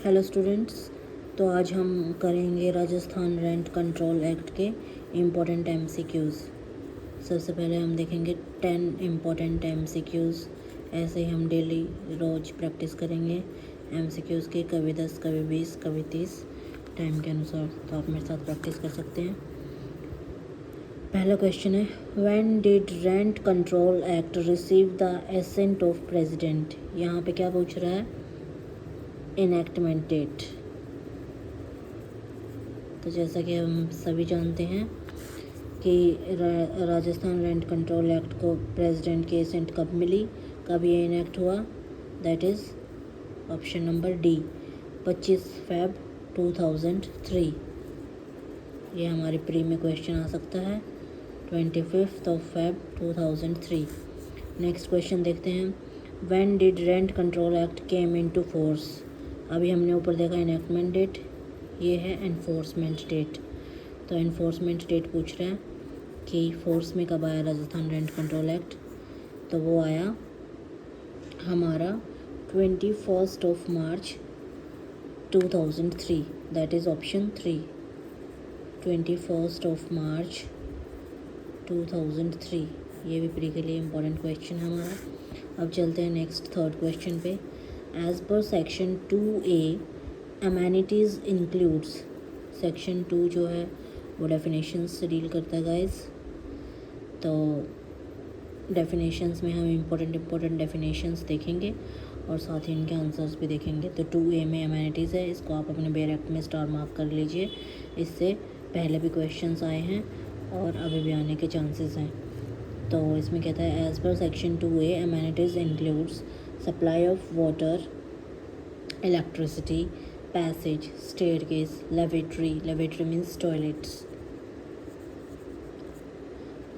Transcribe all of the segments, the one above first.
Hello students. तो आज हम करेंगे राजस्थान रेंट कंट्रोल एक्ट के इम्पोर्टेंट एमसीक्यूज़। सबसे पहले हम देखेंगे 10 इम्पोर्टेंट एमसीक्यूज़। ऐसे ही हम डेली रोज़ प्रैक्टिस करेंगे एमसीक्यूज़ के, कभी 10, कभी 20, कभी 30 टाइम के अनुसार। तो आप मेरे साथ प्रैक्टिस कर सकते हैं। पहला क्वेश्चन है, when did rent control act receive the assent of president. यहाँ पे क्या पूछ रहा है? Enactment date. तो जैसा कि हम सभी जानते हैं कि राजस्थान रेंट कंट्रोल एक्ट को प्रेसिडेंट की एसेंट कब मिली, कब ये इनेक्ट हुआ, that is option number D, 25 Feb 2003। ये हमारे प्री में क्वेश्चन आ सकता है, 25 फेब 2003। नेक्स्ट क्वेश्चन देखते हैं, when did rent control act came into force. अभी हमने ऊपर देखा इनेक्टमेंट डेट, ये है एनफोर्समेंट डेट। तो एनफोर्समेंट डेट पूछ रहा है कि फोर्स में कब आया राजस्थान रेंट कंट्रोल एक्ट। तो वो आया हमारा 21 मार्च 2003, दैट इज़ ऑप्शन 3, 21 मार्च 2003। ये भी प्री के लिए इम्पोर्टेंट क्वेश्चन है हमारा। अब चलते हैं नेक्स्ट थर्ड क्वेश्चन पे। As per section 2A amenities includes. Section 2 जो है वो डेफिनेशंस से डील करता है गाइस। तो डेफिनेशंस में हम इम्पोर्टेंट डेफिनेशंस देखेंगे और साथ ही इनके आंसर्स भी देखेंगे। तो 2A में अमेनिटीज़ है, इसको आप अपने बेरेक्ट में स्टार मार्क कर लीजिए। इससे पहले भी क्वेश्चंस आए हैं और अभी भी आने के चांसेस हैं। तो इसमें कहता है, as per section 2A amenities includes supply of water, electricity, passage, staircase, lavatory means toilets,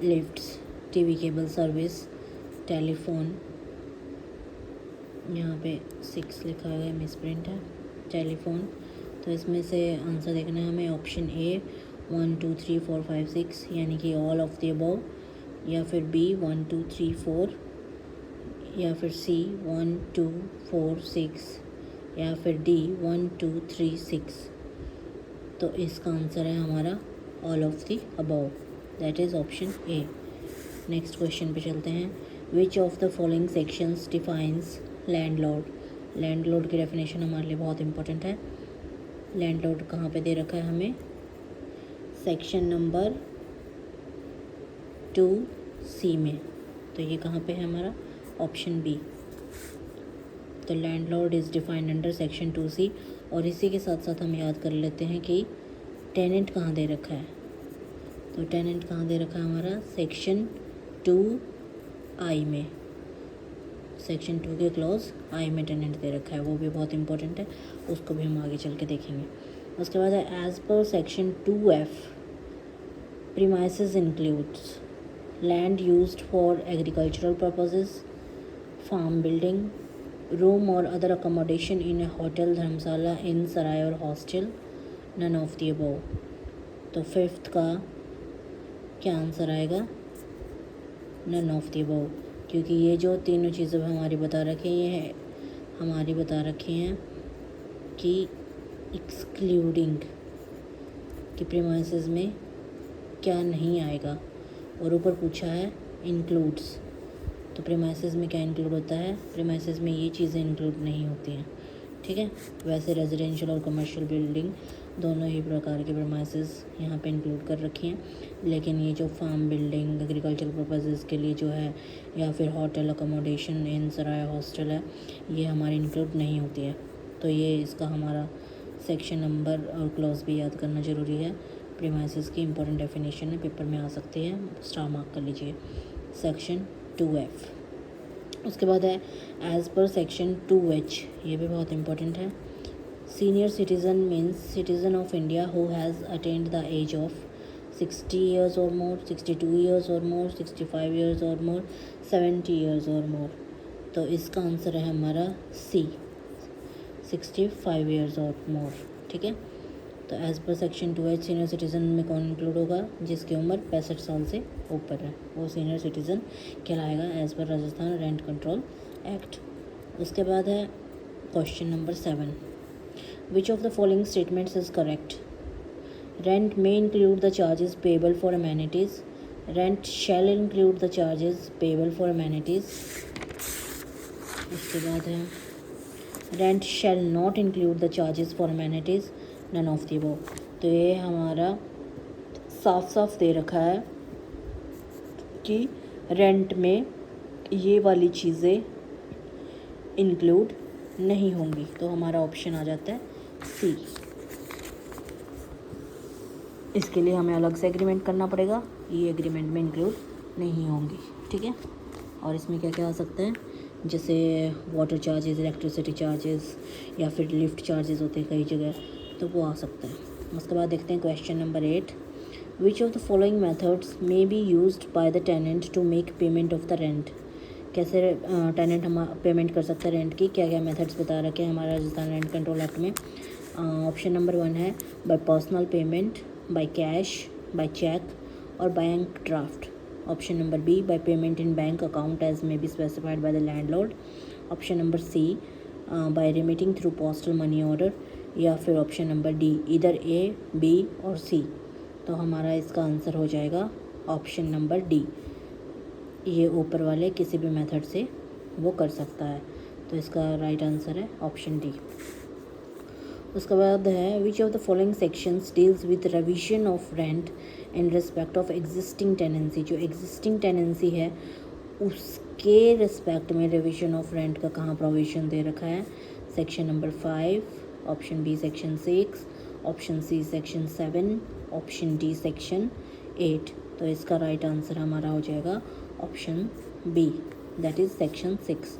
lifts, TV cable service, telephone. यहाँ पे 6 लिखा गया, मिसप्रिंट है, टेलीफोन। तो इसमें से आंसर देखना है हमें ऑप्शन ए 1 2 3 4 5 6, यानी कि ऑल ऑफ द अबव, या फिर बी 1 2 3 4, या फिर सी 1 2 4 6, या फिर डी 1 2 3 6। तो इसका आंसर है हमारा all of the above, that is option A. Next question पे चलते हैं, विच of the following sections defines landlord. Landlord की डेफिनेशन हमारे लिए बहुत इंपॉर्टेंट है। लैंडलॉर्ड कहाँ पे दे रखा है हमें? सेक्शन नंबर 2C में। तो ये कहाँ पे है हमारा? Option B. तो landlord is defined under section 2C। और इसी के साथ साथ हम याद कर लेते हैं कि टेनेंट कहाँ दे रखा है। तो टेनेंट कहाँ दे रखा है हमारा? सेक्शन 2I में। सेक्शन 2 के क्लॉज आई में टेनेंट दे रखा है, वो भी बहुत इंपॉर्टेंट है, उसको भी हम आगे चल के देखेंगे। उसके बाद है, as per section 2F premises includes land used for agricultural purposes, farm building, room और other accommodation in a hotel, dharamshala, inn, सराय और hostel, none of the above. तो फिफ्थ का क्या आंसर आएगा? नन ऑफ द अबव, क्योंकि ये जो तीनों चीज़ें हमारी बता रखी हैं, ये हमारी बता रखी हैं कि एक्सक्लूडिंग कि प्रीमाइसेस में क्या नहीं आएगा, और ऊपर पूछा है इंक्लूड्स। तो प्रीमाइसेस में क्या इंक्लूड होता है? प्रीमाइसेस में ये चीज़ें इंक्लूड नहीं होती हैं, ठीक है। वैसे रेजिडेंशियल और कमर्शियल बिल्डिंग दोनों ही प्रकार के प्रीमाइसेस यहाँ पे इंक्लूड कर रखी हैं, लेकिन ये जो फार्म बिल्डिंग एग्रीकल्चर पर्पसेस के लिए जो है, या फिर होटल अकोमोडेशन, इन, सराय, हॉस्टल है, ये हमारी इंक्लूड नहीं होती है। तो ये इसका हमारा सेक्शन नंबर और क्लॉज भी याद करना ज़रूरी है। प्रीमाइसेस की इंपॉर्टेंट डेफिनेशन है, पेपर में आ सकती है, स्टार मार्क कर लीजिए। Section 2F। उसके बाद है, एज पर सेक्शन 2H, ये भी बहुत इंपॉर्टेंट है। Senior citizen means citizen of India who has attend the age of 60 years or more, 62 years or more, 65 years or more, 70 years or more। तो इसका answer है हमारा सी, 65 years or more, ठीक है। तो as per section 2H senior citizen में कौन include होगा? जिसकी उम्र 65 साल से ऊपर है, वो सीनियर सिटीज़न कहलाएगा as per Rajasthan rent control act. उसके बाद है question number 7, which of the following statements is correct? Rent may include the charges payable for amenities, rent shall include the charges payable for amenities. उसके बाद है rent shall not include the charges for amenities, none of the above. तो ये हमारा साफ साफ दे रखा है कि रेंट में ये वाली चीज़ें इंक्लूड नहीं होंगी, तो हमारा ऑप्शन आ जाता है सी। इसके लिए हमें अलग से एग्रीमेंट करना पड़ेगा, ये एग्रीमेंट में इंक्लूड नहीं होंगी, ठीक है। और इसमें क्या क्या आ सकता है, जैसे वाटर चार्जेस, इलेक्ट्रिसिटी चार्जेस या फिर लिफ्ट चार्जेस होते हैं कई जगह, तो वो आ सकता है। उसके बाद देखते हैं question number 8, which of the following methods may be used by the tenant to make payment of the rent? कैसे टेनेंट हम पेमेंट कर सकते हैं रेंट की, क्या क्या मेथड्स बता रखे हैं हमारा राजस्थान रेंट कंट्रोल एक्ट में। ऑप्शन नंबर 1 है by personal payment, by cash, by cheque और bank draft. Option number B by payment in bank account as may be specified by the landlord. Option number C by remitting through postal money order, या फिर option number D इधर ए, B और सी। तो हमारा इसका answer हो जाएगा option number D, ये ऊपर वाले किसी भी मेथड से वो कर सकता है, तो इसका राइट आंसर है ऑप्शन डी। उसके बाद है विच of the following sections deals with revision of rent in respect of existing tenancy? जो एग्जिस्टिंग टेनेंसी है उसके रिस्पेक्ट में रिविजन ऑफ रेंट का कहाँ प्रोविजन दे रखा है? Section number 5, option B section 6, option C section 7, option D section 8। तो इसका राइट आंसर हमारा हो जाएगा option B, that is section 6।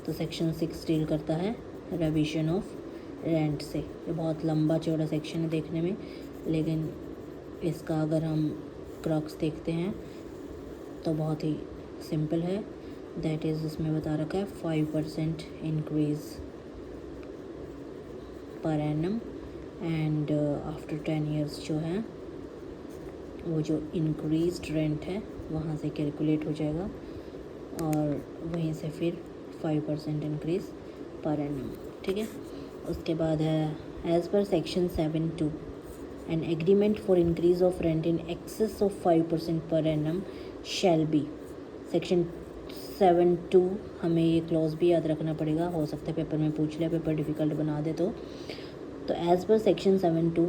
तो सेक्शन 6 डील करता है रिविजन ऑफ रेंट से। ये बहुत लंबा चौड़ा सेक्शन है देखने में, लेकिन इसका अगर हम क्रक्स देखते हैं तो बहुत ही सिंपल है, दैट इज़ इसमें बता रखा है 5% increase per annum and after 10 years जो है वो जो इंक्रीज्ड रेंट है वहाँ से कैलकुलेट हो जाएगा और वहीं से फिर 5% इंक्रीज़ पर एनम, ठीक है। उसके बाद है as per section 7(2) an agreement for increase of rent in excess of 5% per annum shall be. Section 7(2) हमें ये क्लॉज भी याद रखना पड़ेगा, हो सकता है पेपर में पूछ ले, पेपर डिफ़िकल्ट बना दे। तो एज़ पर सेक्शन 7(2)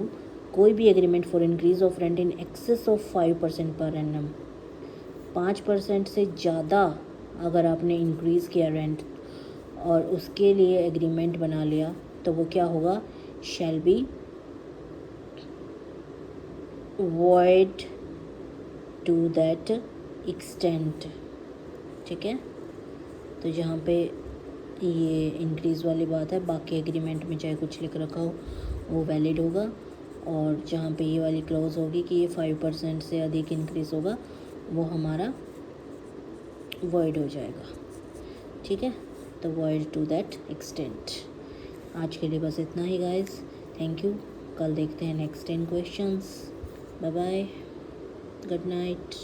कोई भी agreement for increase of rent in excess of 5% per annum, 5% से ज़्यादा अगर आपने इंक्रीज़ किया रेंट और उसके लिए एग्रीमेंट बना लिया तो वो क्या होगा, shall be void to that extent, ठीक है। तो जहाँ पे ये इंक्रीज़ वाली बात है, बाकी एग्रीमेंट में चाहे कुछ लिख रखा हो वो वैलिड होगा, और जहाँ पे ये वाली क्लॉज होगी कि ये 5% से अधिक इंक्रीज़ होगा वो हमारा वॉइड हो जाएगा, ठीक है। तो वॉइड टू दैट एक्सटेंट। आज के लिए बस इतना ही गाइस, थैंक यू। कल देखते हैं next 10 questions. Bye bye, good night.